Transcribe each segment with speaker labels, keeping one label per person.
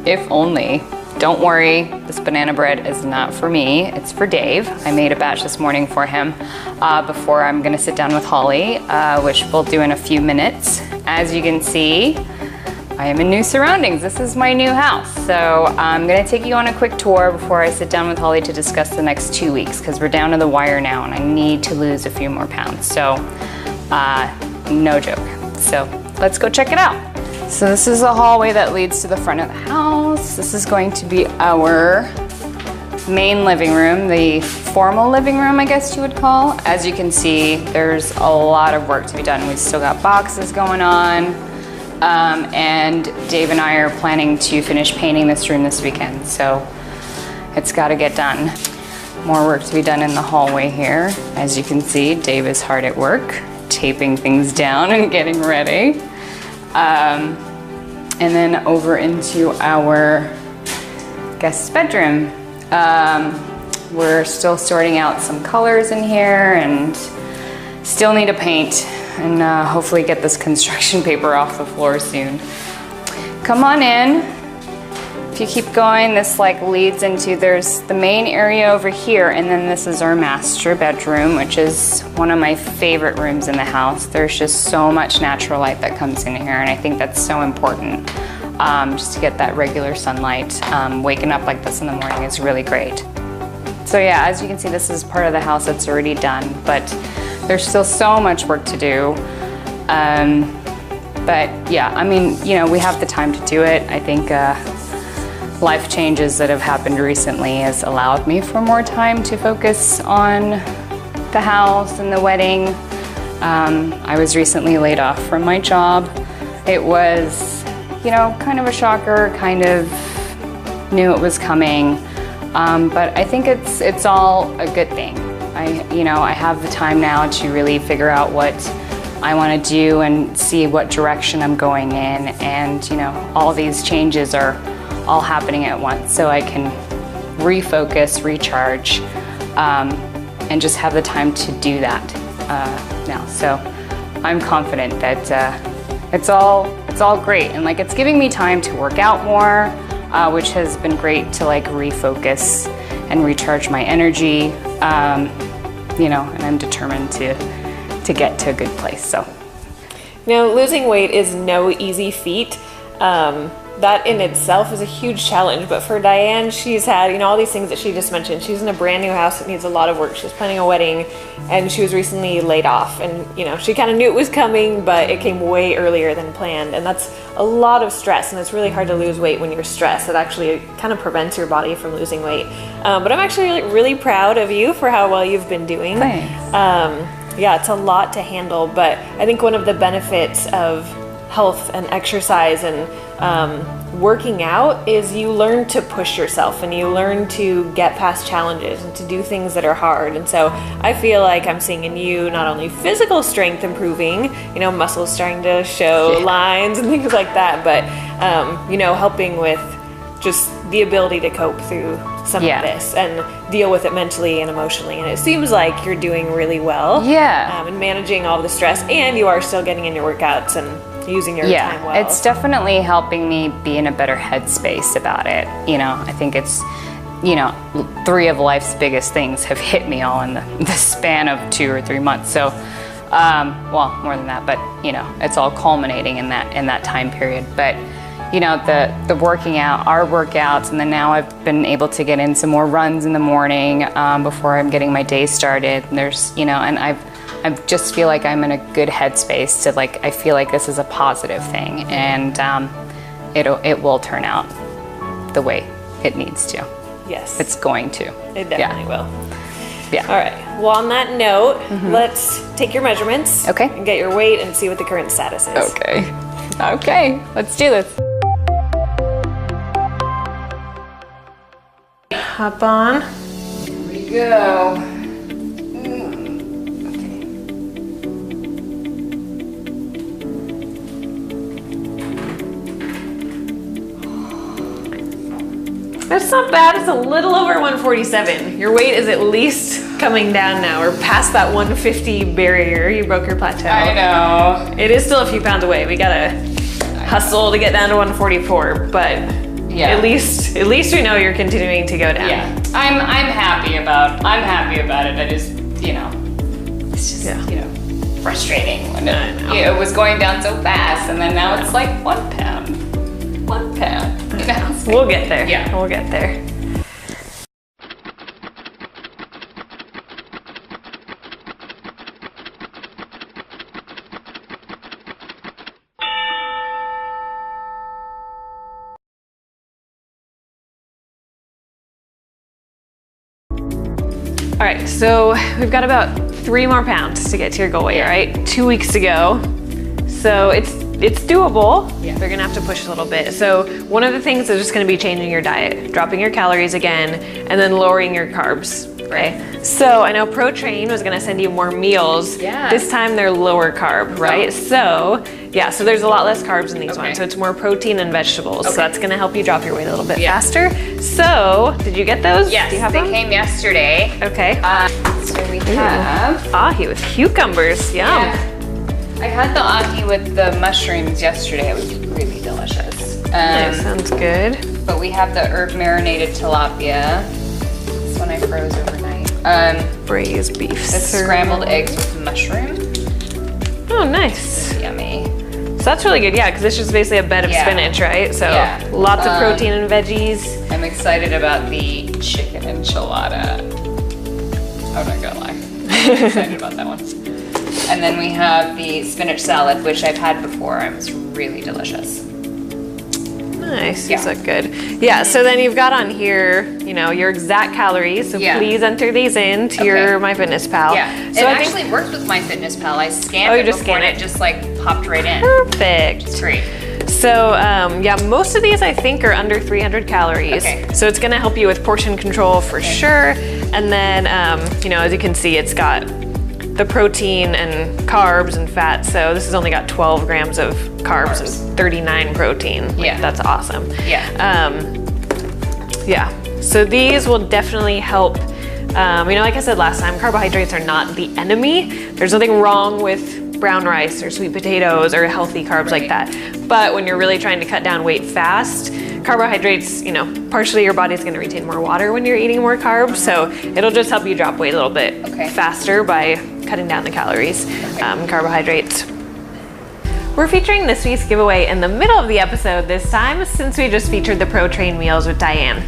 Speaker 1: If only. Don't worry, this banana bread is not for me, it's for Dave. I made a batch this morning for him before I'm gonna sit down with Holly, which we'll do in a few minutes. As you can see, I am in new surroundings. This is my new house. So I'm gonna take you on a quick tour before I sit down with Holly to discuss the next 2 weeks, because we're down to the wire now and I need to lose a few more pounds. So no joke. So let's go check it out. So this is the hallway that leads to the front of the house. This is going to be our main living room, the formal living room, I guess you would call. As you can see, there's a lot of work to be done. We've still got boxes going on. And Dave and I are planning to finish painting this room this weekend. So it's gotta get done. More work to be done in the hallway here. As you can see, Dave is hard at work, taping things down and getting ready. And then over into our guest bedroom. We're still sorting out some colors in here and still need to paint and hopefully get this construction paper off the floor soon. Come on in. If you keep going, this like leads into, there's the main area over here, and then this is our master bedroom, which is one of my favorite rooms in the house. There's just so much natural light that comes in here, and I think that's so important, just to get that regular sunlight. Waking up like this in the morning is really great. So yeah, as you can see, this is part of the house that's already done, but there's still so much work to do. But yeah, I mean, you know, we have the time to do it. I think life changes that have happened recently has allowed me for more time to focus on the house and the wedding. I was recently laid off from my job. It was, you know, kind of a shocker, kind of knew it was coming. But I think it's all a good thing. I have the time now to really figure out what I want to do and see what direction I'm going in, and you know, all these changes are all happening at once, so I can refocus, recharge, and just have the time to do that now. So I'm confident that it's all great, and like it's giving me time to work out more, which has been great to like refocus and recharge my energy. You know, and I'm determined to get to a good place. So,
Speaker 2: you know, losing weight is no easy feat. That in itself is a huge challenge, but for Dianne, she's had, you know, all these things that she just mentioned. She's in a brand new house that needs a lot of work. She's planning a wedding, and she was recently laid off, and you know, she kind of knew it was coming, but it came way earlier than planned, and that's a lot of stress, and it's really hard to lose weight when you're stressed. It actually kind of prevents your body from losing weight. But I'm actually really proud of you for how well you've been doing.
Speaker 1: Thanks.
Speaker 2: Yeah, it's a lot to handle, but I think one of the benefits of health and exercise and working out is you learn to push yourself, and you learn to get past challenges and to do things that are hard. And so I feel like I'm seeing in you not only physical strength improving, you know, muscles starting to show lines and things like that, but you know, helping with just the ability to cope through some of this and deal with it mentally and emotionally. And it seems like you're doing really well.
Speaker 1: Yeah.
Speaker 2: And managing all the stress, and you are still getting in your workouts and using your time well.
Speaker 1: It's definitely helping me be in a better headspace about it. You know, I think it's, you know, 3 of life's biggest things have hit me all in the span of 2 or 3 months. So, well, more than that, but you know, it's all culminating in that time period. But you know, the working out, our workouts, and then now I've been able to get in some more runs in the morning before I'm getting my day started. And there's, you know, and I just feel like I'm in a good headspace to like, I feel like this is a positive thing, and it will turn out the way it needs to.
Speaker 2: Yes.
Speaker 1: It's going to.
Speaker 2: It definitely will.
Speaker 1: Yeah.
Speaker 2: All right. Well, on that note, let's take your measurements.
Speaker 1: Okay.
Speaker 2: And get your weight and see what the current status is.
Speaker 1: Okay. Okay. Let's do this.
Speaker 2: Hop on.
Speaker 1: Here we go.
Speaker 2: That's not bad. It's a little over 147. Your weight is at least coming down now. We're past that 150 barrier. You broke your plateau.
Speaker 1: I know.
Speaker 2: It is still a few pounds away. We gotta hustle to get down to 144, but
Speaker 1: Yeah.
Speaker 2: At least we know you're continuing to go down.
Speaker 1: Yeah. I'm happy about it. I just, you know, it's just, you know, frustrating when it was going down so fast, and then now it's like 1 pound. 1 pound. You know?
Speaker 2: We'll get there.
Speaker 1: Yeah.
Speaker 2: We'll get there. All right, so we've got about 3 more pounds to get to your goal weight, right? 2 weeks to go. So it's doable.
Speaker 1: Yeah.
Speaker 2: We're gonna have to push a little bit. So one of the things is just gonna be changing your diet, dropping your calories again, and then lowering your carbs, right? So I know ProTrain was gonna send you more meals.
Speaker 1: Yeah.
Speaker 2: This time they're lower carb, right? So yeah, so there's a lot less carbs in these ones. So it's more protein and vegetables. So that's gonna help you drop your weight a little bit faster. So did you get those?
Speaker 1: Yes,
Speaker 2: Do you have
Speaker 1: they
Speaker 2: them?
Speaker 1: came yesterday.
Speaker 2: Okay.
Speaker 1: So we have
Speaker 2: Ahi with cucumbers, yum.
Speaker 1: Yeah. I had the ahi with the mushrooms yesterday. It was really delicious.
Speaker 2: Nice, sounds good.
Speaker 1: But we have the herb marinated tilapia. This one I froze overnight.
Speaker 2: Braised beef.
Speaker 1: The scrambled eggs with mushroom.
Speaker 2: Oh, nice.
Speaker 1: Yummy.
Speaker 2: So that's really good, yeah, because it's just basically a bed of spinach, right? So lots of protein and veggies.
Speaker 1: I'm excited about the chicken enchilada. I'm not gonna lie. I'm excited about that one. And then we have the spinach salad, which I've had before. It was really delicious.
Speaker 2: Nice, these look good. Yeah, so then you've got on here, you know, your exact calories. So please enter these into your MyFitnessPal.
Speaker 1: Yeah,
Speaker 2: so
Speaker 1: it actually works with MyFitnessPal. I scanned it before and it just like popped right in.
Speaker 2: Perfect.
Speaker 1: It's great.
Speaker 2: So yeah, most of these I think are under 300 calories.
Speaker 1: Okay.
Speaker 2: So it's gonna help you with portion control for sure. And then, you know, as you can see, it's got the protein and carbs and fat. So this has only got 12 grams of carbs and 39 protein. Like, that's awesome.
Speaker 1: Yeah.
Speaker 2: Yeah, so these will definitely help. You know, like I said last time, carbohydrates are not the enemy. There's nothing wrong with brown rice or sweet potatoes or healthy carbs like that. But when you're really trying to cut down weight fast, carbohydrates, you know, partially your body's gonna retain more water when you're eating more carbs. So it'll just help you drop weight a little bit faster by cutting down the calories, carbohydrates. We're featuring this week's giveaway in the middle of the episode this time, since we just featured the ProTrain meals with Dianne.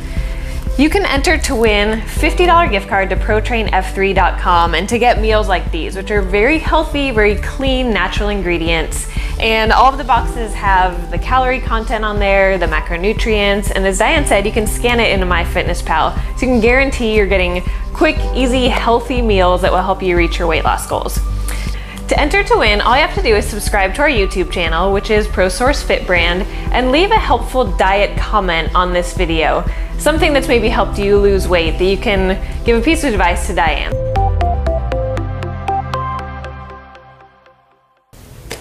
Speaker 2: You can enter to win $50 gift card to ProTrainF3.com and to get meals like these, which are very healthy, very clean, natural ingredients. And all of the boxes have the calorie content on there, the macronutrients, and as Dianne said, you can scan it into MyFitnessPal, so you can guarantee you're getting quick, easy, healthy meals that will help you reach your weight loss goals. To enter to win, all you have to do is subscribe to our YouTube channel, which is ProSource Fit Brand, and leave a helpful diet comment on this video. Something that's maybe helped you lose weight that you can give a piece of advice to Dianne.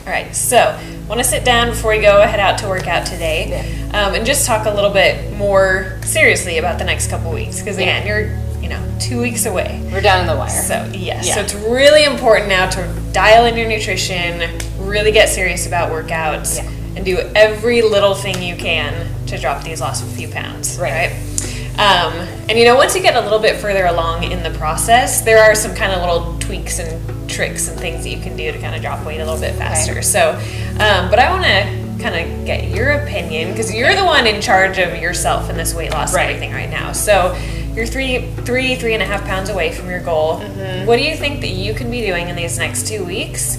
Speaker 2: All right, so I want to sit down before we go head out to work out today, and just talk a little bit more seriously about the next couple weeks, because again, you're 2 weeks away.
Speaker 1: We're down to the wire.
Speaker 2: So yes, so it's really important now to dial in your nutrition, really get serious about workouts, and do every little thing you can to drop these last few pounds, right? And once you get a little bit further along in the process, there are some kind of little tweaks and tricks and things that you can do to kind of drop weight a little bit faster. So, but I want to kind of get your opinion, because you're the one in charge of yourself in this weight loss and everything right now. So you're 3.5 pounds away from your goal. What do you think that you can be doing in these next 2 weeks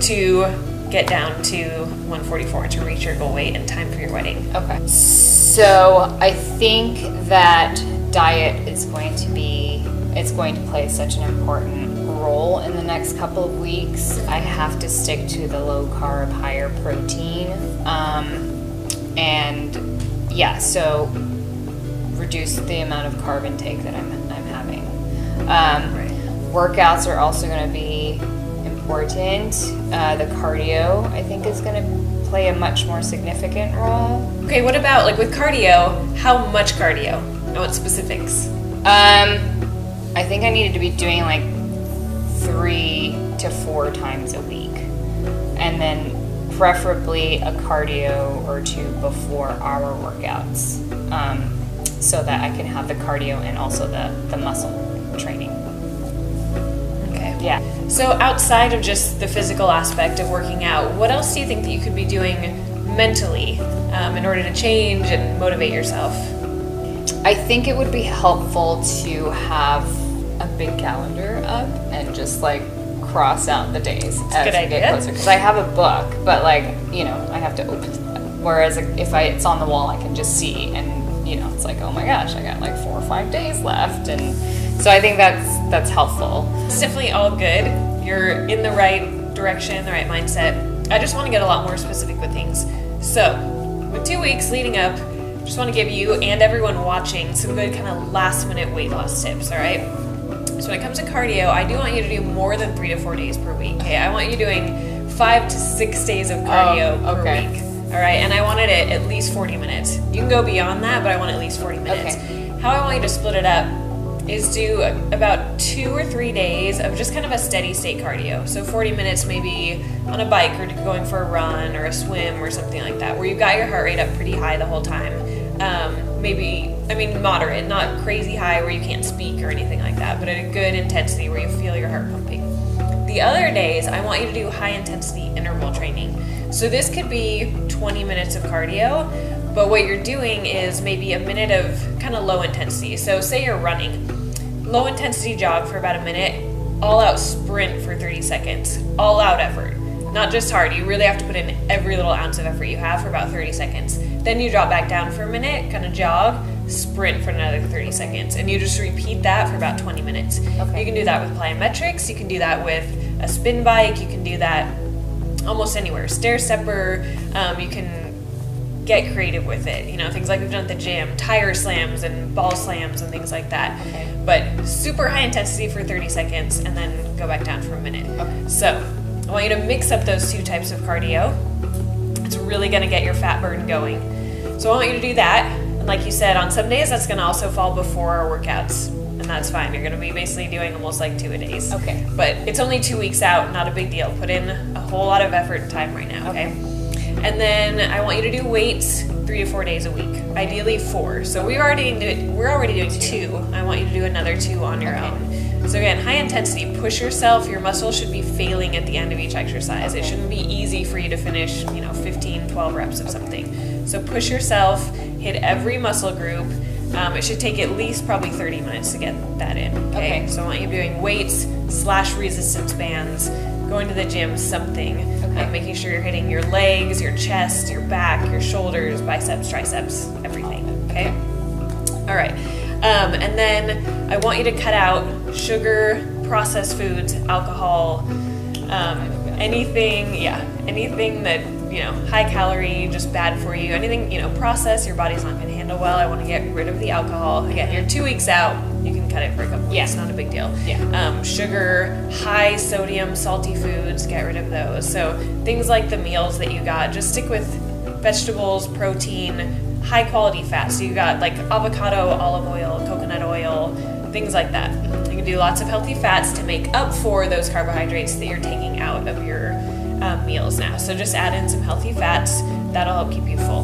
Speaker 2: to get down to 144 to reach your goal weight in time for your wedding?
Speaker 1: Okay. So I think that diet is going to play such an important role in the next couple of weeks. I have to stick to the low carb, higher protein. And yeah, so reduce the amount of carb intake that I'm having. Workouts are also going to be important. The cardio, I think, is going to play a much more significant role.
Speaker 2: Okay, what about like with cardio? How much cardio? And what specifics?
Speaker 1: I think I needed to be doing like 3 to 4 times a week, and then preferably a cardio or two before our workouts, so that I can have the cardio and also the muscle training.
Speaker 2: Okay.
Speaker 1: Yeah.
Speaker 2: So outside of just the physical aspect of working out, what else do you think that you could be doing mentally in order to change and motivate yourself?
Speaker 1: I think it would be helpful to have a big calendar up and just like cross out the days as
Speaker 2: good
Speaker 1: we
Speaker 2: idea.
Speaker 1: get closer. Because I have a book, but like, you know, I have to open. Whereas if it's on the wall, I can just see, and you know, it's like, oh my gosh, I got like 4 or 5 days left, and so I think that's helpful.
Speaker 2: It's definitely all good. You're in the right direction, the right mindset. I just want to get a lot more specific with things. So, with 2 weeks leading up, just want to give you and everyone watching some good kind of last minute weight loss tips, all right? So when it comes to cardio, I do want you to do more than 3 to 4 days per week, okay? I want you doing 5 to 6 days of cardio per week, all right? And I wanted it at least 40 minutes. You can go beyond that, but I want at least 40 minutes. Okay. How I want you to split it up is do about 2 or 3 days of just kind of a steady state cardio. So 40 minutes maybe on a bike or going for a run or a swim or something like that, where you've got your heart rate up pretty high the whole time. Maybe, I mean, moderate, not crazy high where you can't speak or anything like that, but at a good intensity where you feel your heart pumping. The other days, I want you to do high intensity interval training. So this could be 20 minutes of cardio, but what you're doing is maybe a minute of kind of low intensity. So say you're running, low intensity jog for about a minute, all out sprint for 30 seconds, all out effort. Not just hard, you really have to put in every little ounce of effort you have for about 30 seconds. Then you drop back down for a minute, kind of jog, sprint for another 30 seconds, and you just repeat that for about 20 minutes. Okay. You can do that with plyometrics, you can do that with a spin bike, you can do that almost anywhere. Stair stepper, you can get creative with it. You know, things like we've done at the gym, tire slams and ball slams and things like that. Okay. But super high intensity for 30 seconds and then go back down for a minute. Okay. So I want you to mix up those 2 types of cardio. It's really gonna get your fat burn going. So I want you to do that. And like you said, on some days that's gonna also fall before our workouts. And that's fine. You're gonna be basically doing almost like 2 a days. Okay. But it's only 2 weeks out, not a big deal. Put in a whole lot of effort and time right now, okay? And then I want you to do weights 3 to 4 days a week, ideally 4. So we're already doing 2. I want you to do another 2 on your own. So again, high intensity, push yourself. Your muscles should be failing at the end of each exercise. It shouldn't be easy for you to finish, 15, 12 reps of something. So push yourself, hit every muscle group. It should take at least probably 30 minutes to get that in, okay? So I want you doing weights / resistance bands, going to the gym, something. Making sure you're hitting your legs, your chest, your back, your shoulders, biceps, triceps, everything, okay? All right. And then I want you to cut out sugar, processed foods, alcohol, anything that, high calorie, just bad for you, anything, processed, your body's not going to handle well. I want to get rid of the alcohol. Again, you're 2 weeks out, you can cut it for a couple weeks, not a big deal. Sugar, high sodium, salty foods, get rid of those. So things like the meals that you got, just stick with vegetables, protein, high quality fats. So you got like avocado, olive oil, coconut oil, things like that. You can do lots of healthy fats to make up for those carbohydrates that you're taking out of your meals now. So just add in some healthy fats. That'll help keep you full.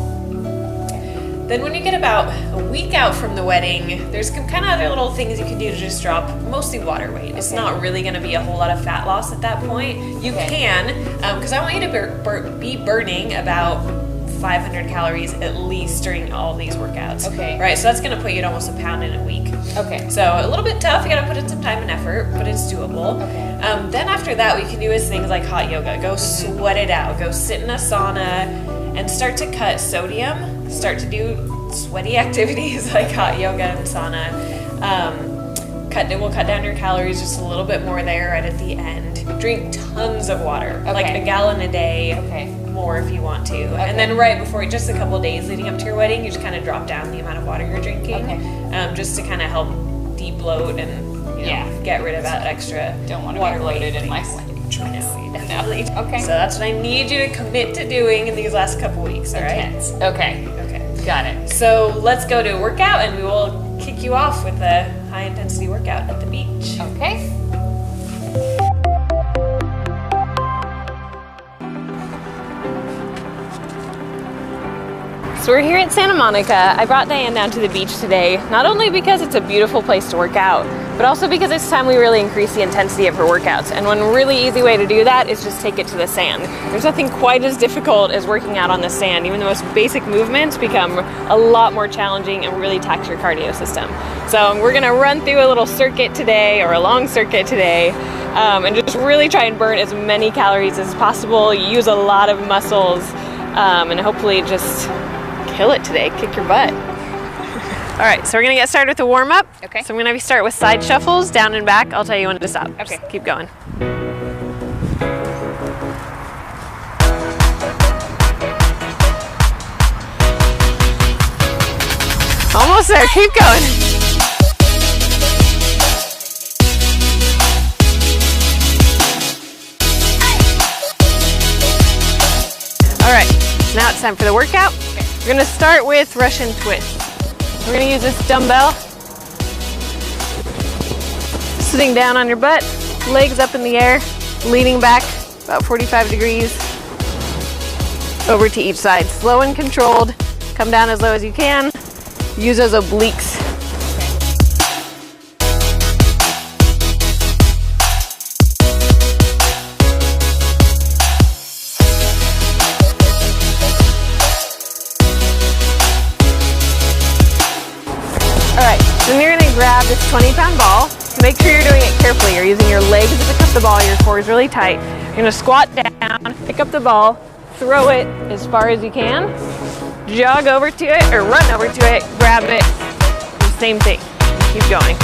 Speaker 2: Then when you get about a week out from the wedding, there's kind of other little things you can do to just drop mostly water weight. It's not really going to be a whole lot of fat loss at that point. You can, because I want you to be burning about 500 calories at least during all these workouts. Right, so that's going to put you at almost a pound in a week. So a little bit tough, you got to put in some time and effort, but it's doable. Then after that, what you can do is things like hot yoga. Go sweat it out. Go sit in a sauna and start to cut sodium. Start to do sweaty activities like hot yoga and sauna. We'll cut down your calories just a little bit more there right at the end. Drink tons of water, like a gallon a day, more if you want to. And then right before, just a couple of days leading up to your wedding, you just kind of drop down the amount of water you're drinking, just to kind of help de-bloat and get rid of that extra
Speaker 1: Don't want to
Speaker 2: water
Speaker 1: be bloated in my
Speaker 2: wedding. I know, you definitely. So that's what I need you to commit to doing in these last couple weeks, all right?
Speaker 1: Okay. Got it.
Speaker 2: So let's go to a workout and we will kick you off with a high intensity workout at the beach.
Speaker 1: Okay.
Speaker 2: So we're here at Santa Monica. I brought Dianne down to the beach today, not only because it's a beautiful place to work out, but also because it's time we really increase the intensity of her workouts. And one really easy way to do that is just take it to the sand. There's nothing quite as difficult as working out on the sand. Even the most basic movements become a lot more challenging and really tax your cardio system. So we're gonna run through a little circuit today, or a long circuit today, and just really try and burn as many calories as possible, use a lot of muscles, and hopefully just kill it today, kick your butt. All right, so we're gonna get started with the warm up.
Speaker 1: Okay.
Speaker 2: So I'm gonna have you start with side shuffles, down and back. I'll tell you when to stop.
Speaker 1: Okay.
Speaker 2: Just keep going. Almost there, keep going. All right, now it's time for the workout.
Speaker 1: Okay.
Speaker 2: We're gonna start with Russian twist. We're gonna use this dumbbell. Sitting down on your butt, legs up in the air, leaning back about 45 degrees over to each side. Slow and controlled. Come down as low as you can. Use those obliques. Then you're gonna grab this 20-pound ball. Make sure you're doing it carefully. You're using your legs to pick up the ball. Your core is really tight. You're gonna squat down, pick up the ball, throw it as far as you can, jog over to it or run over to it, grab it. The same thing. Keep going.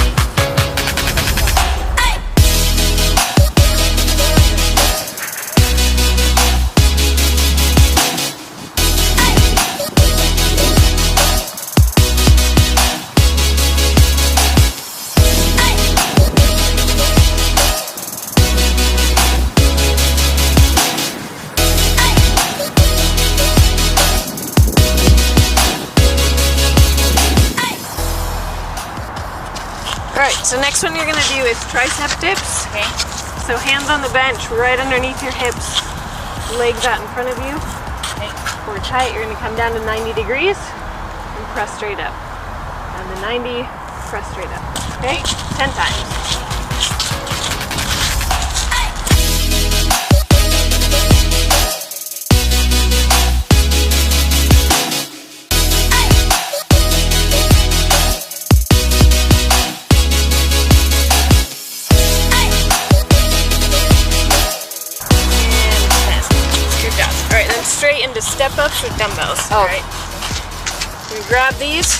Speaker 2: So next one you're gonna do is tricep dips.
Speaker 1: Okay.
Speaker 2: So hands on the bench, right underneath your hips, legs out in front of you.
Speaker 1: Okay.
Speaker 2: Core tight, you're gonna come down to 90 degrees and press straight up. Down to 90, press straight up. Okay, 10 times. Straight into step-ups with dumbbells.
Speaker 1: Oh.
Speaker 2: All right. You grab these,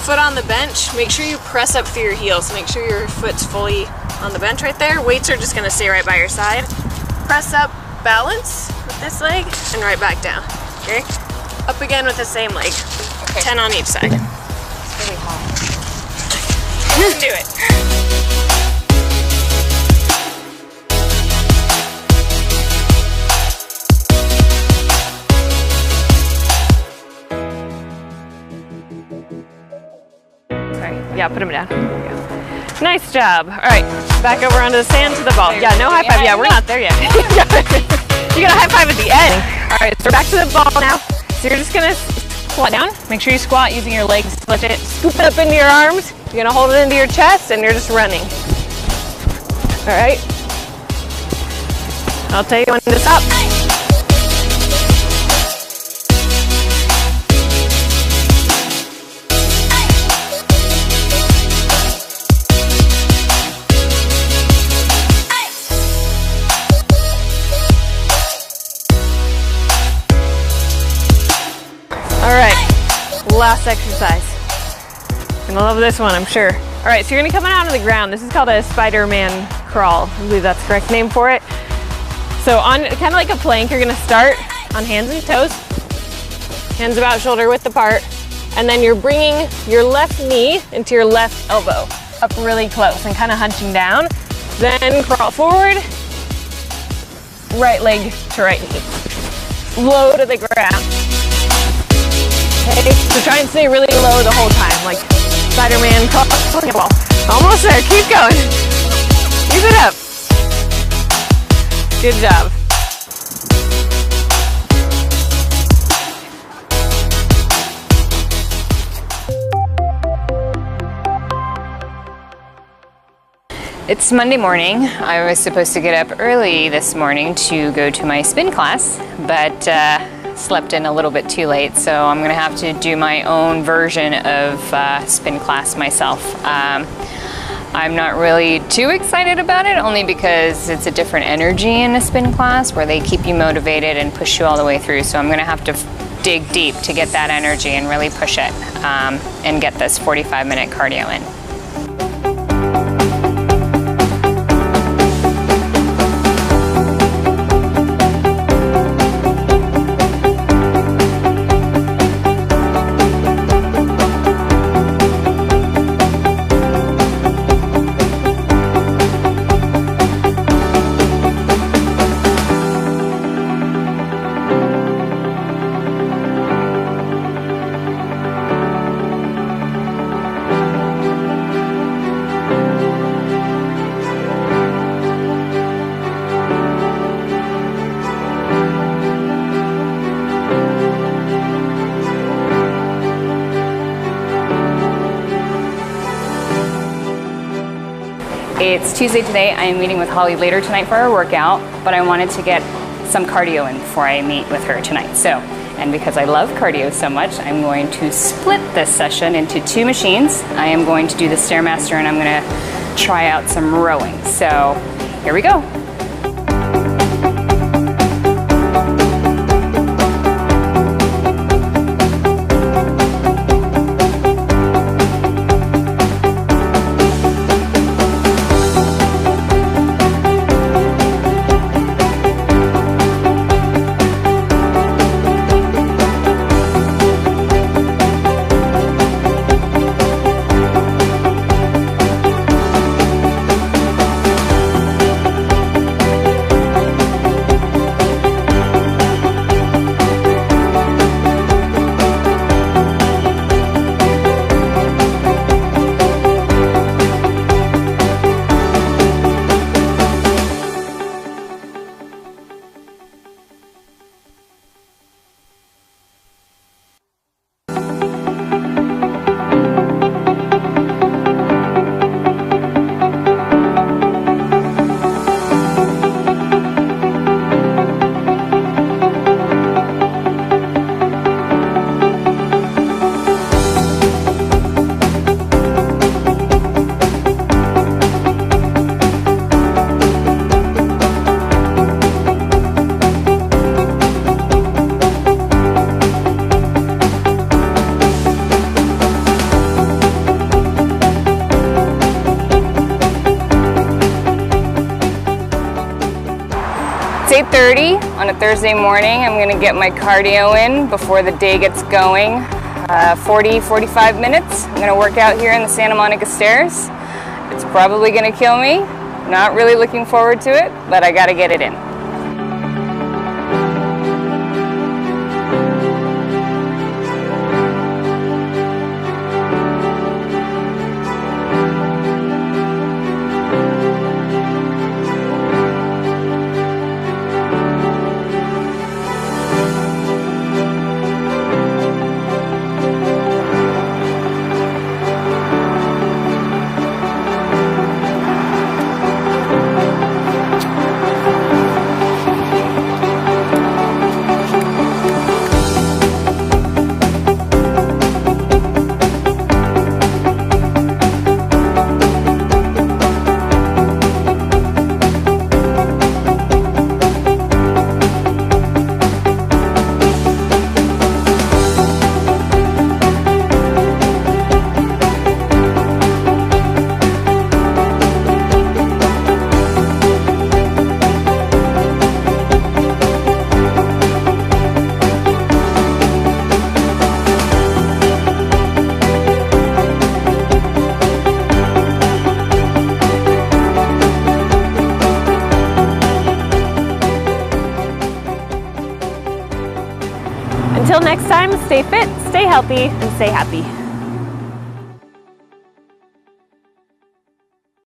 Speaker 2: foot on the bench. Make sure you press up through your heels. Make sure your foot's fully on the bench right there. Weights are just gonna stay right by your side. Press up, balance with this leg, and right back down. Okay? Up again with the same leg.
Speaker 1: Okay.
Speaker 2: 10 on each side.
Speaker 1: It's really hot.
Speaker 2: You can do it. Yeah, put them down. There we go. Nice job. All right, back over onto the sand to the ball. Yeah, no high five. Yeah, we're not there yet. You got a high five at the end. All right, so back to the ball now. So you're just gonna squat down. Make sure you squat using your legs. Lift it, scoop it up into your arms. You're gonna hold it into your chest, and you're just running. All right. I'll tell you when to stop. All right, last exercise. Gonna love this one, I'm sure. All right, so you're gonna come out of the ground. This is called a Spider-Man crawl. I believe that's the correct name for it. So on kind of like a plank, you're gonna start on hands and toes, hands about shoulder width apart, and then you're bringing your left knee into your left elbow, up really close and kind of hunching down. Then crawl forward, right leg to right knee, low to the ground. Okay, so try and stay really low the whole time, like Spider-Man crawling a wall. Almost there, keep going. Keep it up. Good job.
Speaker 1: It's Monday morning. I was supposed to get up early this morning to go to my spin class, but slept in a little bit too late, so I'm gonna have to do my own version of spin class myself. I'm not really too excited about it, only because it's a different energy in a spin class where they keep you motivated and push you all the way through, so I'm gonna have to dig deep to get that energy and really push it and get this 45-minute cardio in. It's Tuesday today. I am meeting with Holly later tonight for our workout, but I wanted to get some cardio in before I meet with her tonight. And because I love cardio so much, I'm going to split this session into 2 machines. I am going to do the Stairmaster and I'm going to try out some rowing. So here we go. It's 8:30 on a Thursday morning. I'm gonna get my cardio in before the day gets going. 40-45 minutes. I'm gonna work out here in the Santa Monica stairs. It's probably gonna kill me. Not really looking forward to it, but I gotta get it in.
Speaker 2: Until next time, stay fit, stay healthy, and stay happy.